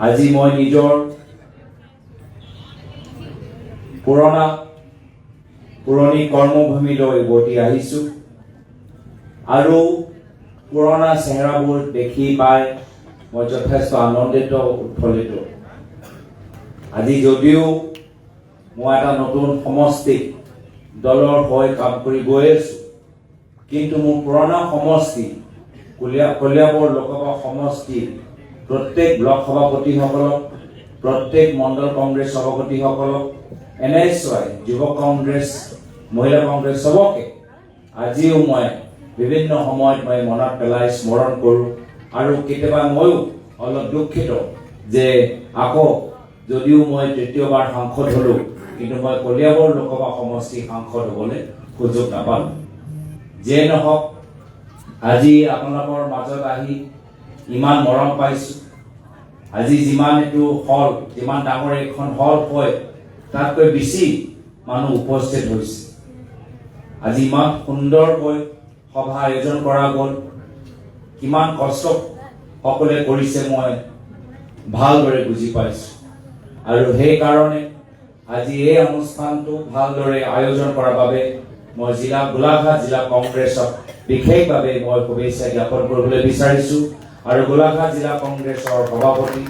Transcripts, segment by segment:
আজি মই নিজৰ পুৰণি কৰ্মভূমিলৈ উভতি আহিছোঁ আৰু পুৰণা চেহেৰাবোৰ দেখি পাই মই যথেষ্ট আনন্দিত উৎফুল্লিত। আজি যদিও মই এটা নতুন সমষ্টি দলৰ হৈ কাম কৰি গৈ আছোঁ, কিন্তু মোৰ পুৰণা সমষ্টি কলিয়াবৰ লোকসভা সমষ্টিৰ প্ৰত্যেক ব্লক সভাপতিসকলক, প্ৰত্যেক মণ্ডল কংগ্ৰেছ সভাপতিসকলক, NSY যুৱ কংগ্ৰেছ, মহিলা কংগ্ৰেছ সবকে আজিও মই বিভিন্ন সময়ত মই মনত পেলাই স্মৰণ কৰোঁ আৰু কেতিয়াবা ময়ো অলপ দুখিত যে আকৌ যদিও মই তৃতীয়বাৰ সাংসদ হ'লোঁ, কিন্তু মই কলিয়াবৰ লোকসভা সমষ্টিৰ সাংসদ হ'বলৈ সুযোগ নাপালোঁ। যিয়ে নহওক, আজি আপোনালোকৰ মাজত আহি ইমান মৰম পাইছোঁ। আজি যিমান এইটো হল, যিমান ডাঙৰ এখন হল হয়, তাতকৈ বেছি মানুহ উপস্থিত হৈছে। আজি ইমান সুন্দৰকৈ সভা আয়োজন কৰা গ'ল। কিমান কষ্ট সকলোৱে কৰিছে মই ভালদৰে বুজি পাইছোঁ আৰু সেইকাৰণে আজি এই অনুষ্ঠানটো ভালদৰে আয়োজন কৰাৰ বাবে মই গোলাঘাট জিলা কংগ্ৰেছক বিশেষভাৱে মই শুভেচ্ছা জ্ঞাপন কৰিবলৈ বিচাৰিছোঁ আৰু গোলাঘাট জিলা কংগ্ৰেছৰ সভাপতি,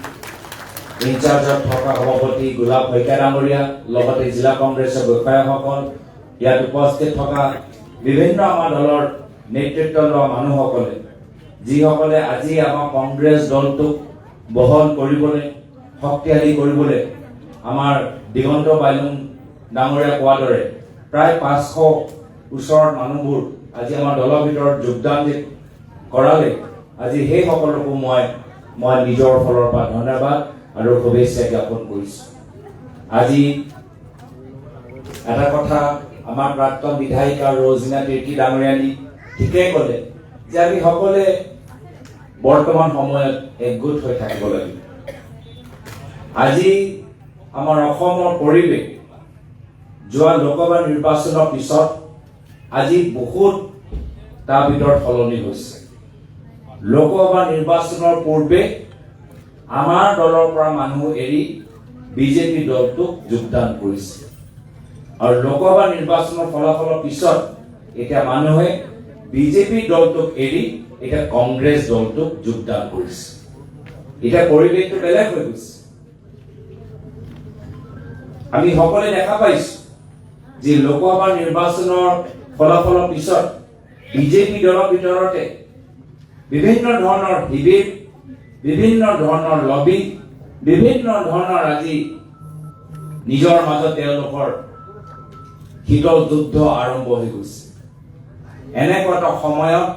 ইনচাৰ্জত থকা সভাপতি গোলাপ শইকীয়া ডাঙৰীয়া, লগতে জিলা কংগ্ৰেছৰ বিষয়াসকল, ইয়াত উপস্থিত থকা বিভিন্ন আমাৰ দলৰ নেতৃত্ব লোৱা মানুহসকলে, যিসকলে আজি আমাৰ কংগ্ৰেছ দলটোক বহল কৰিবলৈ, শক্তিশালী কৰিবলৈ আমাৰ দিগন্ত বাইলুং ডাঙৰীয়া কোৱাৰ দৰে প্ৰায় 500 ওচৰত মানুহবোৰ আজি আমাৰ দলৰ ভিতৰত যোগদান কৰালে। আজি সেই সকলকো মই নিজৰ ফালৰ পৰা ধন্যবাদ আৰু শুভেচ্ছা জ্ঞাপন কৰিছোঁ। আজি এটা কথা আমাৰ প্ৰাক্তন বিধায়িকা ৰজিনা তিৰ্কী ডাঙৰীয়ানী ঠিকেই ক'লে যে আমি সকলোৱে বৰ্তমান সময়ত একগোট হৈ থাকিব লাগিব। আজি আমাৰ অসমৰ পৰিৱেশ যোৱা লোকসভা নিৰ্বাচনৰ পিছত আজি বহুত তাৰ ভিতৰত সলনি হৈছে। লোকসভা নিৰ্বাচনৰ পূৰ্বে আমাৰ দলৰ পৰা মানুহ এৰি বিজেপি দলটোক যোগদান কৰিছে আৰু লোকসভা নিৰ্বাচনৰ ফলাফলৰ পিছত এতিয়া মানুহে বিজেপি দলটোক এৰি এতিয়া কংগ্ৰেছ দলটোক যোগদান কৰিছে। এতিয়া পৰিৱেশটো বেলেগ হৈ গৈছে। আমি সকলোৱে দেখা পাইছো যে লোকসভা নিৰ্বাচনৰ ফলাফলৰ পিছত বিজেপি দলৰ ভিতৰতে বিভিন্ন ধৰণৰ শিবিৰ, বিভিন্ন ধৰণৰ লবি, বিভিন্ন ধৰণৰ আজি নিজৰ মাজত তেওঁলোকৰ শীতল যুদ্ধ আৰম্ভ হৈ গৈছে। এনেকুৱা এটা সময়ত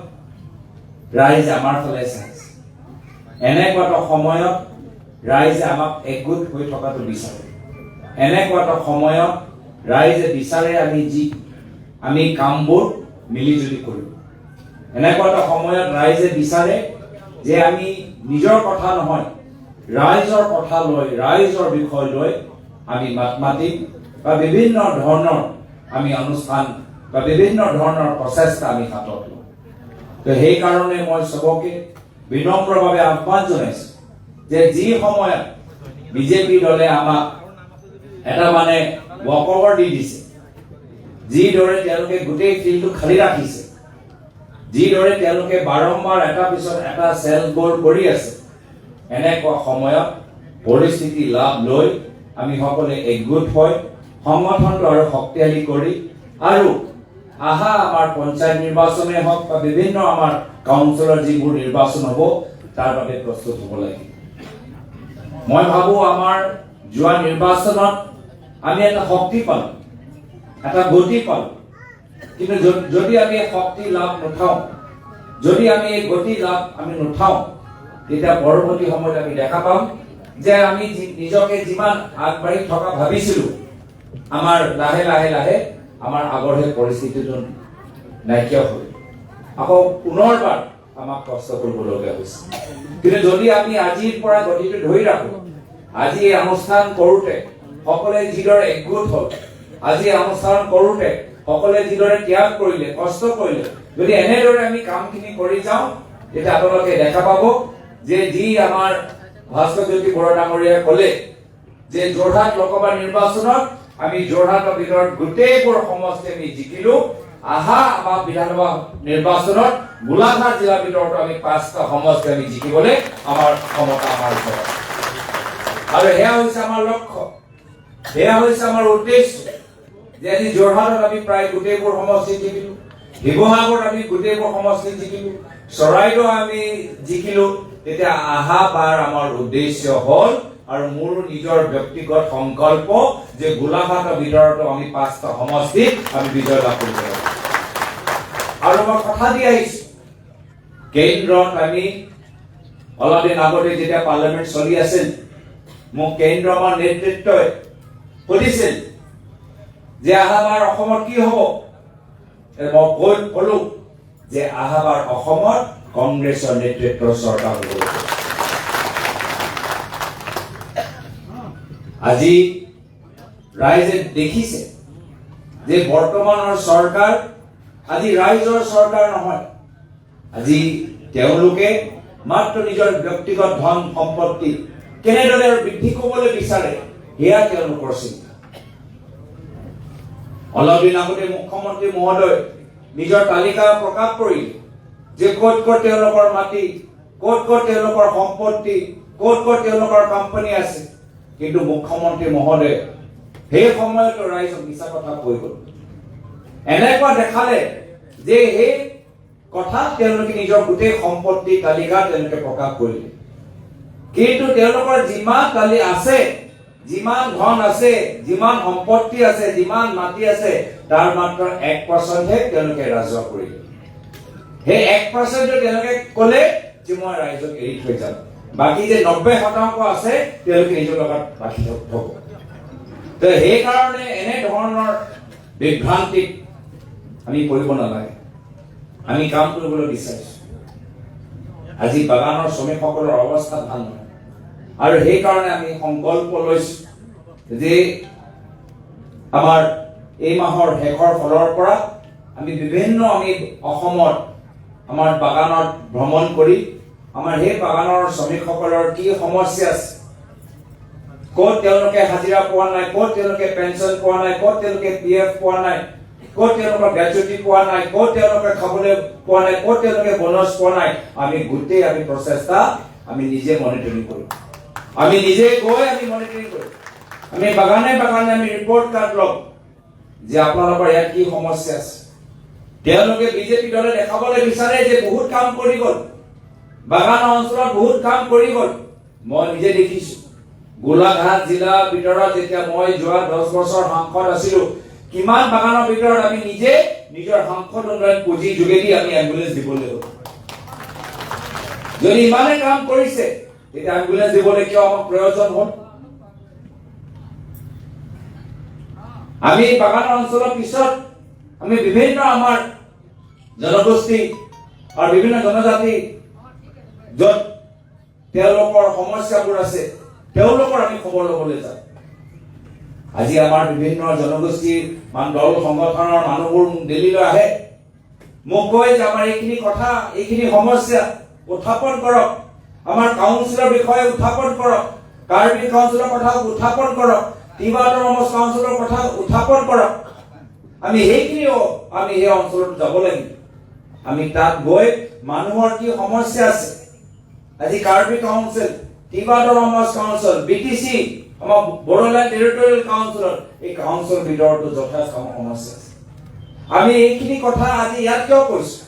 ৰাইজ আমাৰ ফালে চাইছে। এনেকুৱা এটা সময়ত ৰাইজে আমাক একগোট হৈ থকাটো বিচাৰে। এনেকুৱা এটা সময়ত ৰাইজে বিচাৰে আমি কামবোৰ মিলিজুলি কৰিম। এনেকুৱা এটা সময়ত ৰাইজে বিচাৰে যে আমি নিজৰ কথা নহয়, ৰাইজৰ কথা লৈ, ৰাইজৰ বিষয় লৈ আমি মাত মাতিম বা বিভিন্ন ধৰণৰ আমি অনুষ্ঠান বা বিভিন্ন ধৰণৰ প্ৰচেষ্টা আমি হাতত লওঁ। তো সেইকাৰণে মই চবকে বিনম্ৰভাৱে আহ্বান জনাইছোঁ যে যি সময়ত বিজেপি দলে আমাক এটা ৱকঅভাৰ দি দিছে, যিদৰে তেওঁলোকে গোটেই ফিল্ডটো খালী ৰাখিছে, যিদৰে তেওঁলোকে বাৰম্বাৰ এটা পিছত এটা চেলবোৰ কৰি আছে, এনেকুৱা সময়ত পৰিস্থিতি লাভ লৈ আমি সকলোৱে একগোট হৈ সংগঠনটো আৰু শক্তিশালী কৰি আৰু আমাৰ পঞ্চায়ত নিৰ্বাচনে হওক বা বিভিন্ন আমাৰ কাউন্সিলৰ যিবোৰ নিৰ্বাচন হ'ব তাৰ বাবে প্ৰস্তুত হ'ব লাগে। মই ভাবো আমাৰ যোৱা নিৰ্বাচনত আমি এটা শক্তি পালোঁ, এটা গতি পালোঁ, কিন্তু যদি আমি শক্তি লাভ নুঠাওঁ, যদি আমি এই গতি লাভ আমি নুঠাওঁ, তেতিয়া পৰৱৰ্তী সময়ত আমি দেখা পাম যে আমি নিজকে যিমান আগবাঢ়ি থকা ভাবিছিলোঁ, আমাৰ লাহে লাহে লাহে আমাৰ আগৰ সেই পৰিস্থিতিটো নাইকিয়া হৈ আকৌ পুনৰবাৰ আমাক কষ্ট কৰিবলগীয়া হৈছে। কিন্তু যদি আমি আজিৰ পৰা গতিটো ধৰি ৰাখোঁ, আজি এই অনুষ্ঠান কৰোঁতে সকলোৱে যিদৰে একগোট হ'ল, আজি অনুষ্ঠান কৰোঁতে সকলোৱে যিদৰে ত্যাগ কৰিলে, কষ্ট কৰিলে, যদি এনেদৰে আমি কামখিনি কৰি যাওঁ, তেতিয়া আপোনালোকে দেখা পাব যে যি আমাৰ ভাস্কৰ জ্যোতি বৰা ডাঙৰীয়াই ক'লে যে যোৰহাট লোকসভা নিৰ্বাচনত আমি যোৰহাটৰ ভিতৰত গোটেইবোৰ সমষ্টি আমি জিকিলো আহা আমাৰ বিধানসভা নিৰ্বাচনত গোলাঘাট জিলাৰ ভিতৰত আমি 5টা সমষ্টি আমি জিকিবলৈ আমাৰ ক্ষমতা আমাৰ ওচৰত আৰু এয়া হৈছে আমাৰ লক্ষ্য এয়া হৈছে আমাৰ উদ্দেশ্য যে আজি যোৰহাটত আমি প্ৰায় গোটেইবোৰ সমষ্টি জিকিলো শিৱসাগৰত আমি গোটেইবোৰ সমষ্টি জিকিলো চৰাইদেউ আমি জিকিলো তেতিয়া আহা বাৰ আমাৰ উদ্দেশ্য হ'ল আৰু মোৰ নিজৰ ব্যক্তিগত সংকল্প যে গোলাঘাটৰ ভিতৰত আমি 5টা সমষ্টি আমি বিজয় লাভ কৰিব লাগিব আৰু মই কথা দি আহিছো কেন্দ্ৰত আমি অলপ দিন আগতে যেতিয়া পাৰ্লিয়ামেণ্ট চলি আছিল মোক কেন্দ্ৰ আমাৰ নেতৃত্বই সুধিছিল যে আহাবাৰ অসমত কি হ'ব মই ক'লো যে আহাবাৰ অসমত কংগ্ৰেছৰ নেতৃত্বৰ চৰকাৰ হ'ব আজি ৰাইজে দেখিছে যে বৰ্তমানৰ চৰকাৰ আজি ৰাইজৰ চৰকাৰ নহয় আজি তেওঁলোকে মাত্ৰ নিজৰ ব্যক্তিগত ধন সম্পত্তি কেনেদৰে বৃদ্ধি কৰিবলৈ বিচাৰে সেয়া তেওঁলোকৰ চিন্তা অলপ দিন আগতে মুখ্যমন্ত্ৰী মহোদয় নিজৰ তালিকা প্ৰকাশ কৰিলে যে ক'ত ক'ত তেওঁলোকৰ মাটি ক'ত ক'ত তেওঁলোকৰ সম্পত্তি ক'ত ক'ত তেওঁলোকৰ কোম্পানী আছে কিন্তু মুখ্যমন্ত্ৰী মহোদয় সেই সময়তো ৰাইজক মিছা কথা কৈ গ'ল এনেকুৱা দেখালে যে সেই কথা তেওঁলোকে নিজৰ গোটেই সম্পত্তি তালিকা তেওঁলোকে প্ৰকাশ কৰিলে কিন্তু তেওঁলোকৰ যিমান তালি আছে যিমান ধন আছে যিমান সম্পত্তি আছে যিমান মাটি আছে তাৰ মাত্ৰ 1% হে তেওঁলোকে ৰাজহ কৰিলে সেই 1% তেওঁলোকে ক'লে যে মই ৰাইজক এৰি থৈ যাম বাকি যে 90% আছে তেওঁলোকে নিজৰ লগত ৰাখি থব তো সেই কাৰণে এনে ধৰণৰ বিভ্ৰান্তিত আমি পৰিব নালাগে আমি কাম কৰিবলৈ বিচাৰিছো আজি বাগানৰ শ্ৰমিকসকলৰ অৱস্থা ভাল নহয় আৰু সেই কাৰণে আমি সংকল্প লৈছো যে আমাৰ এই মাহৰ শেষৰ ফলৰ পৰা আমি বিভিন্ন আমি অসমত আমাৰ বাগানত ভ্ৰমণ কৰি আমাৰ সেই বাগানৰ শ্ৰমিকসকলৰ কি সমস্যা আছে ক'ত তেওঁলোকে হাজিৰা পোৱা নাই ক'ত তেওঁলোকে পেঞ্চন পোৱা নাই ক'ত তেওঁলোকে পিএফ পোৱা নাই ক'ত তেওঁলোকৰ গ্ৰেচুইটি পোৱা নাই ক'ত তেওঁলোকে খাবলৈ পোৱা নাই ক'ত তেওঁলোকে বোনাছ পোৱা নাই আমি গোটেই আমি প্ৰচেষ্টা আমি নিজে মনিটৰিং কৰিম আমি নিজে গৈ আমি মনিটৰিং কৰিম আমি বাগানে বাগানে আমি ৰিপৰ্ট কাৰ্ড ল'ম যে আপোনালোকৰ ইয়াত কি সমস্যা আছে তেওঁলোকে বিজেপি দলে দেখাবলৈ বিচাৰে যে বহুত কাম কৰি গ'ল বাগান অঞ্চলত বহুত কাম কৰি গ'ল মই নিজে দেখিছো গোলাঘাট জিলাৰ ভিতৰত যেতিয়া মই যোৱা 10 বছৰ সাংসদ আছিলো কিমান বাগানৰ ভিতৰত আমি নিজে নিজৰ সাংসদ উন্নয়ন পুঁজি যোগেদি আমি এম্বুলেন্স দিবলৈ হ'ল যদি ইমানে কাম কৰিছে তেতিয়া এম্বুলেন্স দিবলৈ কিয় আমাক প্ৰয়োজন হ'ল আমি বাগানৰ অঞ্চলৰ পিছত আমি বিভিন্ন আমাৰ জনগোষ্ঠী আৰু বিভিন্ন জনজাতি য'ত তেওঁলোকৰ সমস্যাবোৰ আছে তেওঁলোকৰ আমি খবৰ ল'বলৈ যাওঁ আজি আমাৰ বিভিন্ন জনগোষ্ঠীৰ দল সংগঠনৰ মানুহবোৰ দিল্লীলৈ আহে মোক কয় যে আমাৰ এইখিনি কথা এইখিনি সমস্যা উত্থাপন কৰক আমাৰ কাউন্সিলৰ বিষয়ে উত্থাপন কৰক কাৰ্বি কাউন্সিলৰ কথা উত্থাপন কৰক তিৱা অট'নমাছ কাউন্সিলৰ কথা উত্থাপন কৰক আমি সেইখিনিও আমি সেই অঞ্চলত যাব লাগিব আমি তাত গৈ মানুহৰ কি সমস্যা আছে আজি Karbi council Tiwa autonomous council BTC আমাৰ বড়োলেণ্ড টেৰিটৰিয়েল কাউন্সিলৰ এই কাউন্সিলৰ ভিতৰতো যথেষ্ট সমস্যা আছে আমি এইখিনি কথা আজি ইয়াত কিয় কৈছো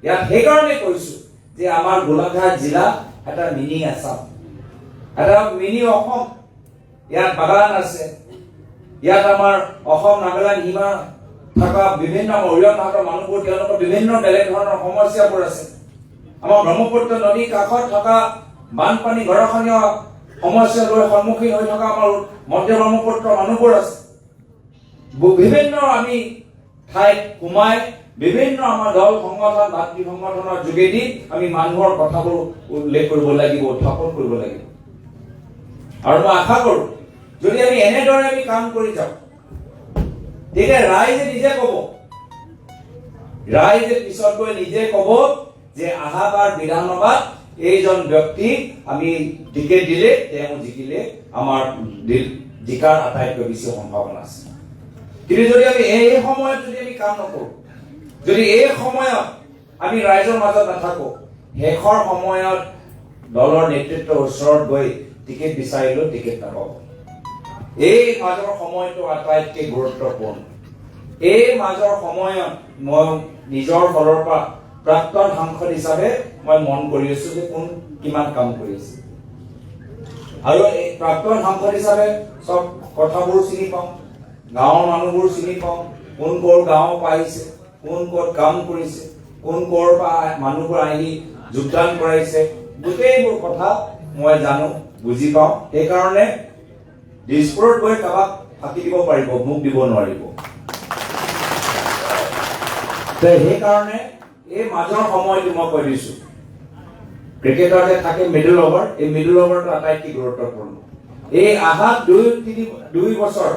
ইয়াত সেইকাৰণে কৈছো যে আমাৰ গোলাঘাট জিলা এটা মিনি আসাম এটা মিনি অসম ইয়াত বাগান আছে ইয়াত আমাৰ অসম নাগালেণ্ড সীমা থকা বিভিন্ন অৰিয়ন ভাগৰ মানুহবোৰ তেওঁলোকৰ বিভিন্ন বেলেগ ধৰণৰ সমস্যাবোৰ আছে আমাৰ ব্ৰহ্মপুত্ৰ নদী কাষত থকা বানপানী গৰাখহনীয়া সমস্যা লৈ সন্মুখীন হৈ থকা আমাৰ মধ্য ব্ৰহ্মপুত্ৰ মানুহবোৰ আছে বিভিন্ন আমি ঠাইত সোমাই বিভিন্ন আমাৰ দল সংগঠন ভাতৃ সংগঠনৰ যোগেদি আমি মানুহৰ কথাবোৰ উল্লেখ কৰিব লাগিব উত্থাপন কৰিব লাগিব আৰু মই আশা কৰো যদি আমি এনেদৰে আমি কাম কৰি যাওঁ তেতিয়া ৰাইজে নিজে ক'ব ৰাইজে পিছত গৈ নিজে ক'ব যে আহাবাৰ বিধানসভাত এইজন ব্যক্তি আমি টিকেট দিলে তেওঁ জিকিলে আমাৰ জিকাৰ আটাইতকৈ বেছি সম্ভাৱনা আছে কিন্তু যদি আমি এই সময়ত যদি আমি কাম নকৰোঁ যদি এই সময়ত আমি ৰাইজৰ মাজত নাথাকো শেষৰ সময়ত দলৰ নেতৃত্বৰ ওচৰত গৈ টিকেট বিচাৰিলেও টিকেট নাপাব এই মাজৰ সময়টো আটাইতকৈ গুৰুত্বপূৰ্ণ এই মাজৰ সময়ত মই নিজৰ ফালৰ পৰা প্ৰাক্তন সাংসদ হিচাপে মই মন কৰি আছো যে কোন কিমান কাম কৰি আছে আৰু এই প্ৰাক্তন সাংসদ হিচাপে সব কথাবোৰ চিনি পাওঁ গাঁৱৰ মানুহবোৰ চিনি পাওঁ কোন ক'ৰ গাঁও পাইছে কোন ক'ত কাম কৰিছে কোন ক'ৰ পৰা মানুহবোৰ আহি যোগদান কৰাইছে গোটেইবোৰ কথা মই জানো বুজি পাওঁ সেইকাৰণে দিছপুৰত গৈ কাবাক ফাঁকি দিব পাৰিব মোক দিব নোৱাৰিব সেইকাৰণে এই মাজৰ সময়টো মই কৈ দিছো ক্ৰিকেটতে থাকে মিডল অভাৰ এই মিডল অভাৰটো আটাইতকৈ গুৰুত্বপূৰ্ণ এই আহা 2 বছৰ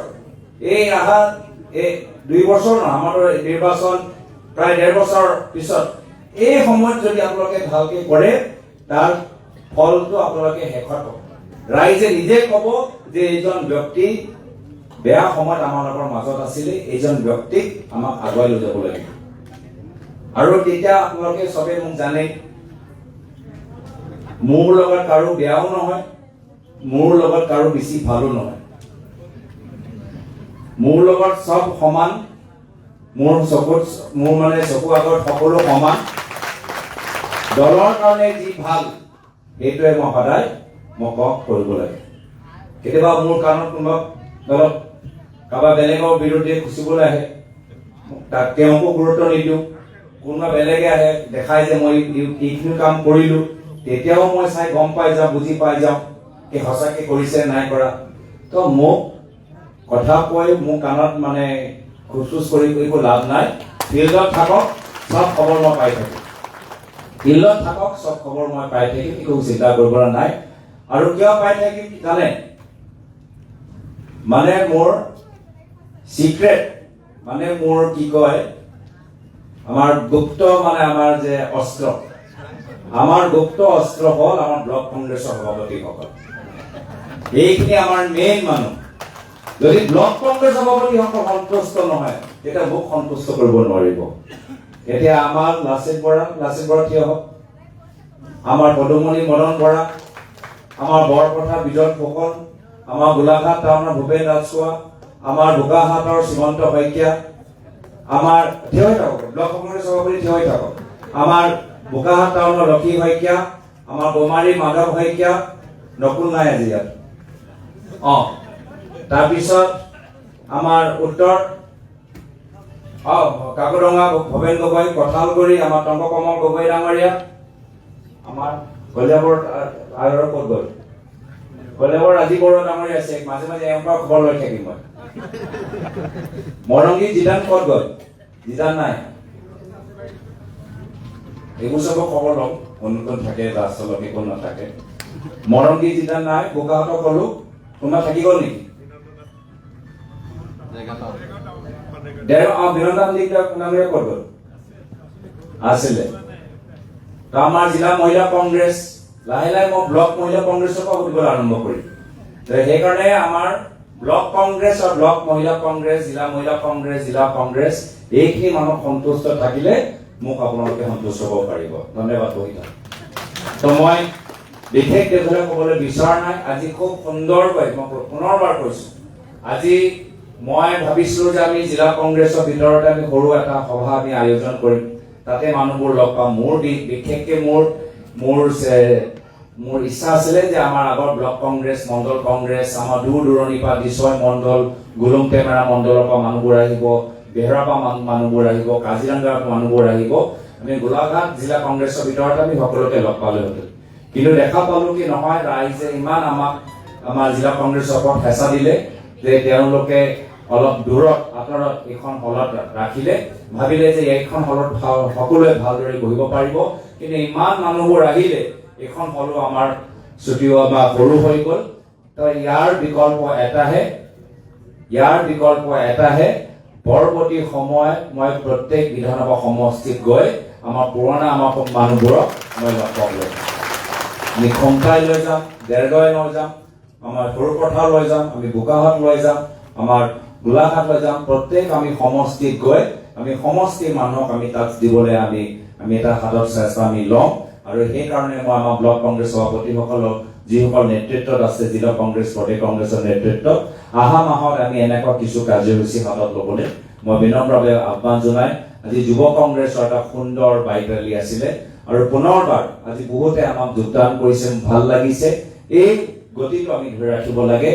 এই আহা এই 2 বছৰ নহয় আমাৰ নিৰ্বাচন প্ৰায় 1.5 বছৰ পিছত এই সময়ত যদি আপোনালোকে ভালকে কৰে তাৰ ফলটো আপোনালোকে শেষত ৰাইজে নিজে ক'ব যে এইজন ব্যক্তি বেয়া সময়ত আমালোকৰ মাজত আছিলে এইজন ব্যক্তিক আমাক আগুৱাই লৈ যাব লাগিব আৰু তেতিয়া আপোনালোকে সবে মোক জানে মোৰ লগত কাৰো বেয়াও নহয় মোৰ লগত কাৰো বেছি ভালো নহয় মোৰ লগত সব সমান মোৰ মানে চকু আগত সকলো সমান দলৰ কাৰণে যি ভাল এইটোৱে মই সদায় মোক কৰিব লাগে কেতিয়াবা মোৰ কাণত কোনোবা ধৰক কাৰোবাৰ বেলেগৰ বিৰুদ্ধে খুচিবলৈ আহে তাক তেওঁকো গুৰুত্ব নিদিওঁ কোনোবা বেলেগে আহে দেখায় যে মই এইখিনি কাম কৰিলো তেতিয়াও মই চাই গম পাই যাওঁ বুজি পাই যাওঁ কি সঁচাকে কৰিছে নাই কৰা তো মোক কথা কৈ মোৰ কাণত মানে খুচুচ কৰি একো লাভ নাই ফিল্ডত থাকক সব খবৰ মই পাই থাকিম ফিল্ডত থাকক সব খবৰ মই পাই থাকিম একো চিন্তা কৰিব নাই আৰু কিয় পাই থাকিম জানে মানে মোৰ সিক্ৰেট মানে মোৰ কি কয় আমাৰ গুপ্ত মানে আমাৰ যে অস্ত্ৰ আমাৰ গুপ্ত অস্ত্ৰ হল আমাৰ ব্লক কংগ্ৰেছৰ সভাপতিসকল এইখিনি আমাৰ মেইন মানুহ যদি ব্লক কংগ্ৰেছ সভাপতিসকল সন্তুষ্ট নহয় তেতিয়া মোক সন্তুষ্ট কৰিব নোৱাৰিব এতিয়া আমাৰ লাচিত বৰা থিয় হওক আমাৰ পদুমণি মদন বৰা আমাৰ বৰপথাৰ বিজয় ফুকন আমাৰ গোলাঘাট টাউনৰ ভূপেন ৰাজখোৱা আমাৰ বোকাহাটৰ শ্ৰীমন্ত শইকীয়া আমাৰ থিয় হৈ থাকক ব্লক কংগ্ৰেছ সভাপতি থিয় হৈ থাকক আমাৰ বোকাহাট টাউনৰ লক্ষী শইকীয়া আমাৰ বোমাৰী মাধৱ শইকীয়া নকুল নাই আজি ইয়াত তাৰপিছত আমাৰ উত্তৰ কাকডঙা ভৱেন গগৈ কঁঠালগুৰি আমাৰ টংককমল গগৈ ডাঙৰীয়া আমাৰ কলিয়াবৰ আৰু ক'ত গ'ল কলিয়াবৰ ৰাজীৱ বৰুৱা ডাঙৰীয়া আছে মাজে মাজে এওঁৰ পৰা খবৰ লৈ থাকিম মই মৰংগী জিদান ক'ত গ'ল জিদান নাই এইবোৰ চব খবৰ লওঁ কোন কোন থাকে ৰাষ্ট্ৰলকে কোন নাথাকে মৰংগী জিদান নাই বোকাহাটক ক'লো কোনোবা থাকি গ'ল নেকি আছিলে আমাৰ জিলা মহিলা কংগ্ৰেছ লাহে লাহে মই ব্লক মহিলা কংগ্ৰেছৰ পৰা সুধিবলৈ আৰম্ভ কৰিম সেইকাৰণে আমাৰ ব্লক কংগ্ৰেছ আৰু ব্লক মহিলা কংগ্ৰেছ জিলা কংগ্ৰেছ এইখিনি মানুহ সন্তুষ্ট থাকিলে মোক আপোনালোকে সন্তুষ্ট হ'ব পাৰিব ধন্যবাদ বহিতা তো মই বিশেষ দেশলৈ ক'বলৈ বিচৰা নাই আজি খুব সুন্দৰকৈ মই পুনৰবাৰ কৈছো আজি মই ভাবিছিলো যে আমি জিলা কংগ্ৰেছৰ ভিতৰতে আমি সৰু এটা সভা আমি আয়োজন কৰিম তাতে মানুহবোৰ লগ পাম মোৰ বিশেষকৈ মোৰ ইচ্ছা আছিলে যে আমাৰ আগৰ ব্লক কংগ্ৰেছ মণ্ডল কংগ্ৰেছ আমাৰ দূৰ দূৰণিৰ পৰা দিছয় মণ্ডল গুলুং টেমেৰা মণ্ডলৰ পৰা মানুহবোৰ আহিব বেহৰাৰ পৰা মানুহবোৰ আহিব কাজিৰঙাৰ পৰা মানুহবোৰ আহিব আমি গোলাঘাট জিলা কংগ্ৰেছৰ ভিতৰত আমি সকলোকে লগ পালোহেঁতেন কিন্তু দেখা পালো কি নহয় ৰাইজে ইমান আমাক আমাৰ জিলা কংগ্ৰেছৰ ওপৰত হেঁচা দিলে যে তেওঁলোকে অলপ দূৰত আঁতৰত এইখন হলত ৰাখিলে ভাবিলে যে এইখন হলত সকলোৱে ভালদৰে বহিব পাৰিব কিন্তু ইমান মানুহবোৰ আহিলে এইখন হলো আমাৰ ছুটিও বা সৰু হৈ গ'ল তো ইয়াৰ বিকল্প এটাহে পৰৱৰ্তী সময়ত মই প্ৰত্যেক বিধানসভা সমষ্টিত গৈ আমাৰ পুৰণা আমাৰ মানুহবোৰক মই লগ পাবলৈ আমি খংকাই লৈ যাম, দেৰগাঁও লৈ যাম, আমাৰ সৰুপথাৰ লৈ যাম, আমি বোকাহাট লৈ যাম, আমাৰ গোলাঘাট লৈ যাম। প্ৰত্যেক আমি সমষ্টিত গৈ আমি সমষ্টিৰ মানুহক আমি তাত দিবলৈ আমি এটা হাতত চেষ্টা আমি লওঁ। আৰু সেইকাৰণে মই আমাৰ ব্লক কংগ্ৰেছ সভাপতিসকলক, যিসকল নেতৃত্বত আছে, জিলা কংগ্ৰেছ প্ৰদেশ কংগ্ৰেছৰ নেতৃত্বত, অহা মাহত আমি এনেকুৱা কিছু কাৰ্যসূচী হাতত ল'বলৈ মই বিনম্ৰভাৱে আহ্বান জনাই। আজি যুৱ কংগ্ৰেছৰ এটা সুন্দৰ বাইক ৰেলী আছিলে আৰু পুনৰবাৰ আজি বহুতে আমাক যোগদান কৰিছে, ভাল লাগিছে। এই গতিটো আমি ধৰি ৰাখিব লাগে।